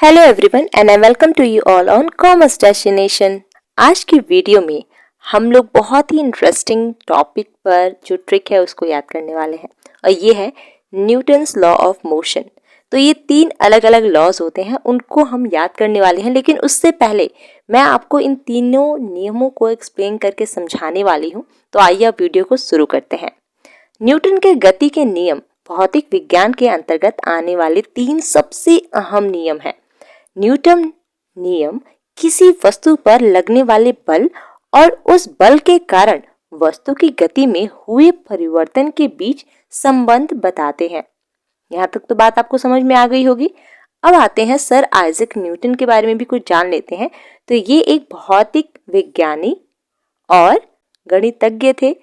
Hello everyone and I welcome to you all on commerce destination. आज की video में हम लोग बहुत ही इंटरेस्टिंग टॉपिक पर जो ट्रिक है उसको याद करने वाले हैं और ये है न्यूटन्स लॉ ऑफ मोशन। तो ये 3 अलग अलग लॉज होते हैं, उनको हम याद करने वाले हैं, लेकिन उससे पहले मैं आपको इन तीनों नियमों को एक्सप्लेन करके समझाने वाली हूँ। तो आइए अब वीडियो को शुरू करते हैं। न्यूटन के गति के नियम भौतिक विज्ञान के अंतर्गत आने वाले 3 सबसे अहम नियम हैं। न्यूटन नियम किसी वस्तु पर लगने वाले बल और उस बल के कारण वस्तु की गति में हुए परिवर्तन के बीच संबंध बताते हैं। यहाँ तक तो बात आपको समझ में आ गई होगी। अब आते हैं सर आइजैक न्यूटन के बारे में भी कुछ जान लेते हैं। तो ये एक भौतिक विज्ञानी और गणितज्ञ थे।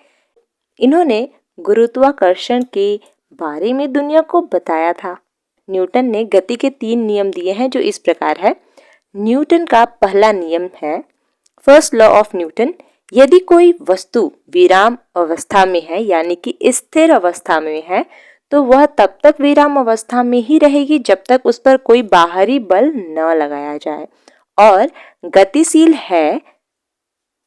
इन्होंने गुरुत्वाकर्षण के बारे में दुनिया को बताया था। न्यूटन ने गति के 3 नियम दिए हैं जो इस प्रकार है। न्यूटन का पहला नियम है फर्स्ट लॉ ऑफ न्यूटन। यदि कोई वस्तु विराम अवस्था में है यानी कि स्थिर अवस्था में है तो वह तब तक विराम अवस्था में ही रहेगी जब तक उस पर कोई बाहरी बल न लगाया जाए, और गतिशील है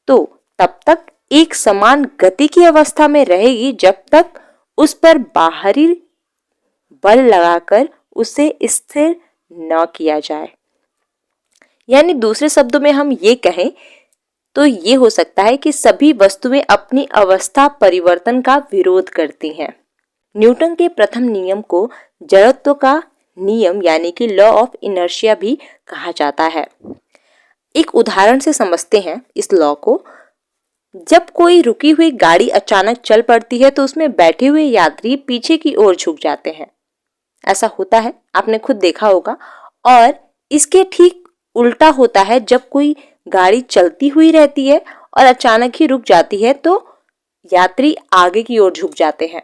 तो तब तक एक समान गति की अवस्था में रहेगी जब तक उस पर बाहरी बल लगाकर उसे स्थिर न किया जाए। यानी दूसरे शब्दों में हम ये कहें तो ये हो सकता है कि सभी वस्तुएं अपनी अवस्था परिवर्तन का विरोध करती हैं। न्यूटन के प्रथम नियम को जड़त्व का नियम यानी कि लॉ ऑफ इनर्शिया भी कहा जाता है। एक उदाहरण से समझते हैं इस लॉ को। जब कोई रुकी हुई गाड़ी अचानक चल पड़ती है तो उसमें बैठे हुए यात्री पीछे की ओर झुक जाते हैं। ऐसा होता है, आपने खुद देखा होगा। और इसके ठीक उल्टा होता है जब कोई गाड़ी चलती हुई रहती है और अचानक ही रुक जाती है तो यात्री आगे की ओर झुक जाते हैं।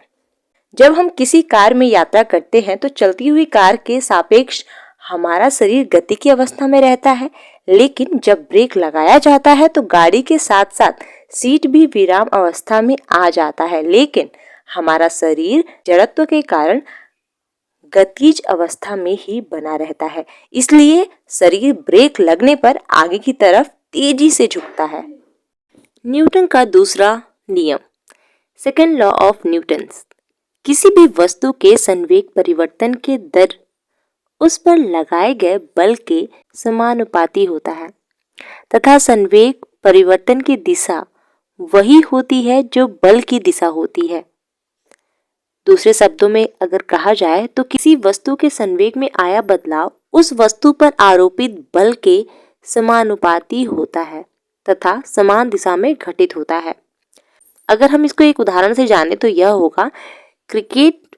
जब हम किसी कार में यात्रा करते हैं तो चलती हुई कार के सापेक्ष हमारा शरीर गति की अवस्था में रहता है, लेकिन जब ब्रेक लगाया जाता है तो गाड़ी के साथ साथ सीट भी विराम अवस्था में आ जाता है, लेकिन हमारा शरीर जड़त्व के कारण गतिज अवस्था में ही बना रहता है। इसलिए शरीर ब्रेक लगने पर आगे की तरफ तेजी से झुकता है। न्यूटन का दूसरा नियम सेकेंड लॉ ऑफ न्यूटन। किसी भी वस्तु के संवेग परिवर्तन के दर उस पर लगाए गए बल के समानुपाती होता है तथा संवेग परिवर्तन की दिशा वही होती है जो बल की दिशा होती है। दूसरे शब्दों में अगर कहा जाए तो किसी वस्तु के संवेग में आया बदलाव उस वस्तु पर आरोपित बल के समानुपाती होता है तथा समान दिशा में घटित होता है। अगर हम इसको एक उदाहरण से जाने तो यह होगा क्रिकेट।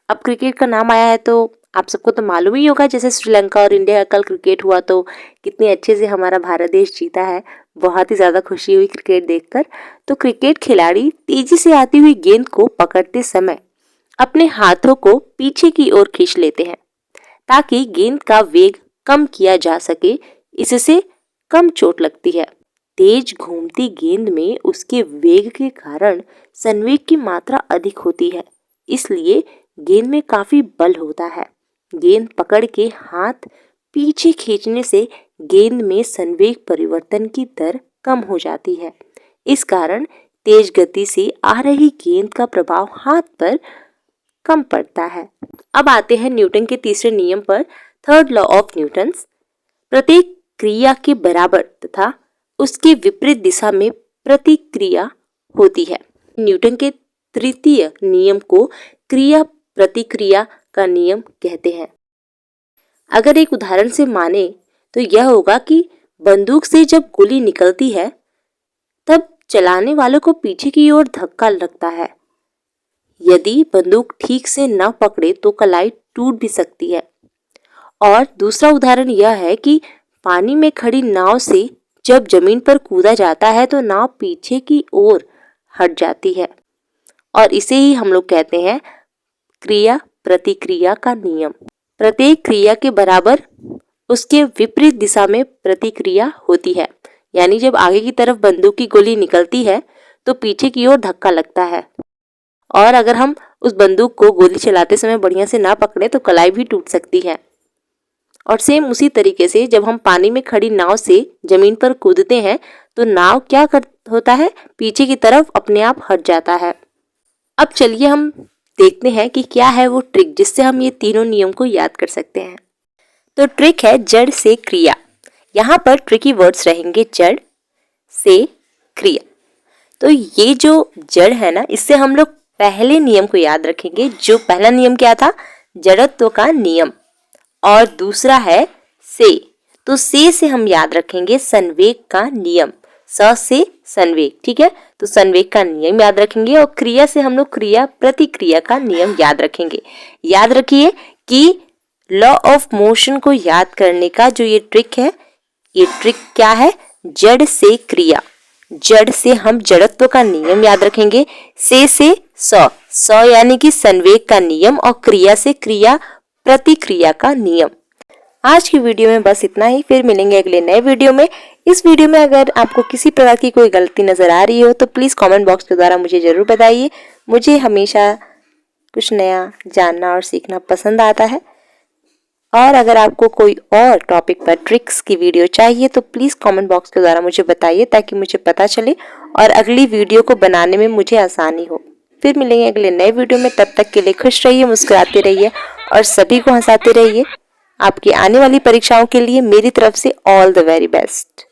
अब क्रिकेट का नाम आया है तो आप सबको तो मालूम ही होगा, जैसे श्रीलंका और इंडिया का कल क्रिकेट हुआ तो कितने अच्छे से हमारा भारत देश जीता है। बहुत ही ज़्यादा खुशी हुई क्रिकेट देखकर। तो क्रिकेट खिलाड़ी तेजी से आती हुई गेंद को पकड़ते समय अपने हाथों को पीछे की ओर खींच लेते हैं ताकि गेंद का वेग कम किया जा सके। इससे कम चोट लगती है। तेज घूमती गेंद में उसके वेग के कारण संवेग की मात्रा अधिक होती है, इसलिए गेंद में काफी बल होता है। गेंद पकड़ के हाथ पीछे खींचने से गेंद में संवेग परिवर्तन की दर कम हो जाती है। इस कारण तेज गति से आ रही गेंद का प्रभाव हाथ पर कम पड़ता है। अब आते हैं न्यूटन के तीसरे नियम पर, थर्ड लॉ ऑफ न्यूटन। प्रत्येक क्रिया के बराबर तथा उसके विपरीत दिशा में प्रतिक्रिया होती है। न्यूटन के तृतीय नियम को क्रिया प्रतिक्रिया का नियम कहते हैं। अगर एक उदाहरण से माने तो यह होगा कि बंदूक से जब गोली निकलती है तब चलाने वालों को पीछे की ओर धक्का लगता है। यदि बंदूक ठीक से न पकड़े तो कलाई टूट भी सकती है। और दूसरा उदाहरण यह है कि पानी में खड़ी नाव से जब जमीन पर कूदा जाता है तो नाव पीछे की ओर हट जाती है, और इसे ही हम लोग कहते हैं क्रिया प्रतिक्रिया का नियम। प्रत्येक क्रिया के बराबर उसके विपरीत दिशा में प्रतिक्रिया होती है। यानी जब आगे की तरफ बंदूक की गोली निकलती है तो पीछे की ओर धक्का लगता है, और अगर हम उस बंदूक को गोली चलाते समय बढ़िया से ना पकड़े तो कलाई भी टूट सकती है। और सेम उसी तरीके से जब हम पानी में खड़ी नाव से जमीन पर कूदते हैं तो नाव क्या होता है, पीछे की तरफ अपने आप हट जाता है। अब चलिए हम देखते हैं कि क्या है वो ट्रिक जिससे हम ये तीनों नियम को याद कर सकते हैं। तो ट्रिक है जड़ से क्रिया। यहाँ पर ट्रिकी वर्ड्स रहेंगे जड़ से क्रिया। तो ये जो जड़ है ना, इससे हम लोग पहले नियम को याद रखेंगे। जो पहला नियम क्या था, जड़त्व का नियम, और दूसरा है से। तो से हम याद रखेंगे संवेग का नियम, स से संवेग, ठीक है। तो संवेग का नियम याद रखेंगे और क्रिया से हम लोग क्रिया प्रतिक्रिया का नियम याद रखेंगे। याद रखिए कि लॉ ऑफ मोशन को याद करने का जो ये ट्रिक है, ये ट्रिक क्या है, जड़ से क्रिया। जड़ से हम जड़त्व का नियम याद रखेंगे, से स यानी कि संवेग का नियम, और क्रिया से क्रिया प्रतिक्रिया का नियम। आज की वीडियो में बस इतना ही, फिर मिलेंगे अगले नए वीडियो में। इस वीडियो में अगर आपको किसी प्रकार की कोई गलती नजर आ रही हो तो प्लीज कमेंट बॉक्स के द्वारा मुझे जरूर बताइए। मुझे हमेशा कुछ नया जानना और सीखना पसंद आता है। और अगर आपको कोई और टॉपिक पर ट्रिक्स की वीडियो चाहिए तो प्लीज कमेंट बॉक्स के द्वारा मुझे बताइए, ताकि मुझे पता चले और अगली वीडियो को बनाने में मुझे आसानी हो। फिर मिलेंगे अगले नए वीडियो में, तब तक के लिए खुश रहिए, मुस्कुराते रहिए और सभी को हंसाते रहिए। आपकी आने वाली परीक्षाओं के लिए मेरी तरफ से ऑल द वेरी बेस्ट।